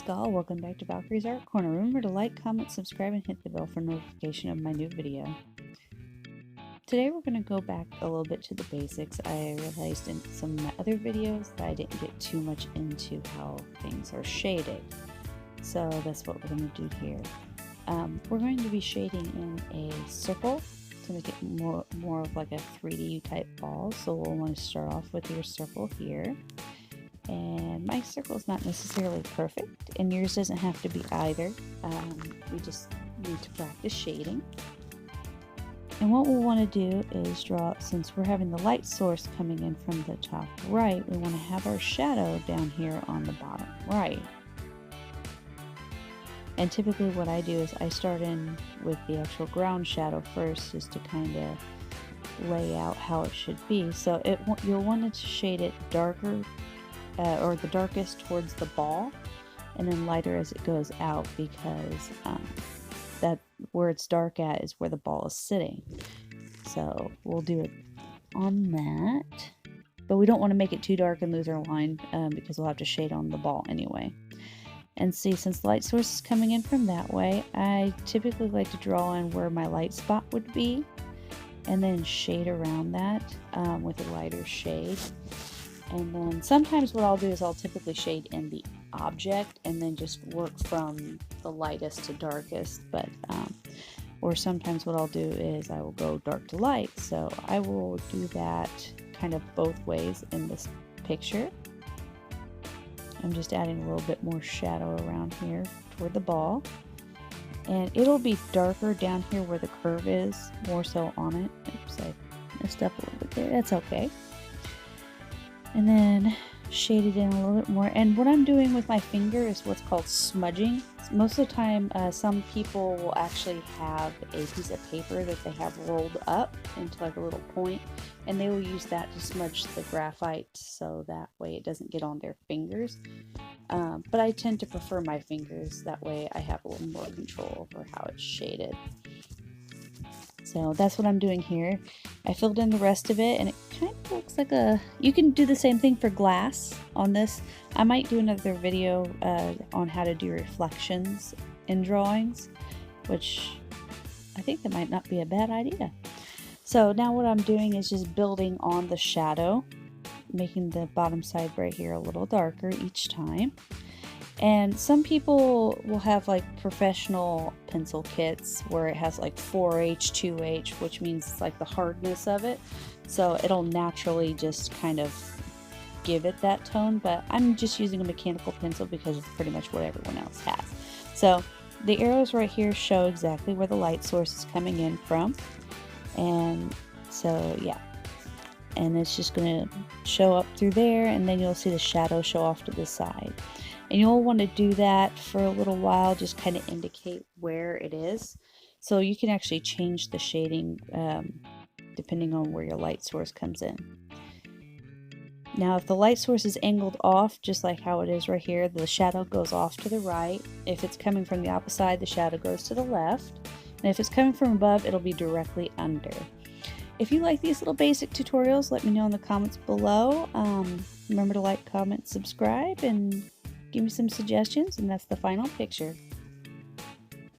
Skull. Welcome back to Valkyrie's Art Corner. Remember to like, comment, subscribe, and hit the bell for notification of my new video. Today we're going to go back a little bit to the basics. I realized in some of my other videos that I didn't get too much into how things are shaded. So that's what we're going to do here. We're going to be shading in a circle to make it more of like a 3D type ball. So we'll want to start off with your circle here. And my circle is not necessarily perfect, and yours doesn't have to be either. We just need to practice shading. And what we'll want to do is draw, since we're having the light source coming in from the top right, we want to have our shadow down here on the bottom right. And typically what I do is I start in with the actual ground shadow first, just to kind of lay out how it should be. So you'll want it to shade it darker, or the darkest towards the ball, and then lighter as it goes out, because that where it's dark at is where the ball is sitting. So we'll do it on that, but we don't want to make it too dark and lose our line, because we'll have to shade on the ball anyway. And see, since light source is coming in from that way, I typically like to draw in where my light spot would be and then shade around that with a lighter shade. And then sometimes what I'll do is I'll typically shade in the object and then just work from the lightest to darkest. But or sometimes what I'll do is I will go dark to light. So I will do that kind of both ways in this picture. I'm just adding a little bit more shadow around here toward the ball. And it'll be darker down here where the curve is, more so on it. Oops, I messed up a little bit there. That's okay. And then shade it in a little bit more. And what I'm doing with my finger is what's called smudging. Most of the time, some people will actually have a piece of paper that they have rolled up into like a little point, and they will use that to smudge the graphite so that way it doesn't get on their fingers. But I tend to prefer my fingers, that way I have a little more control over how it's shaded. So that's what I'm doing here. I filled in the rest of it, and it kind of looks like you can do the same thing for glass on this. I might do another video on how to do reflections in drawings, which I think that might not be a bad idea. So now what I'm doing is just building on the shadow, making the bottom side right here a little darker each time. And some people will have like professional pencil kits where it has like 4H, 2H, which means like the hardness of it. So it'll naturally just kind of give it that tone, but I'm just using a mechanical pencil because it's pretty much what everyone else has. So the arrows right here show exactly where the light source is coming in from. And so yeah, and it's just going to show up through there, and then you'll see the shadow show off to the side. And you'll want to do that for a little while, just kind of indicate where it is. So you can actually change the shading depending on where your light source comes in. Now if the light source is angled off, just like how it is right here, the shadow goes off to the right. If it's coming from the opposite side, the shadow goes to the left. And if it's coming from above, it'll be directly under. If you like these little basic tutorials, let me know in the comments below. Remember to like, comment, subscribe, and give me some suggestions. And that's the final picture.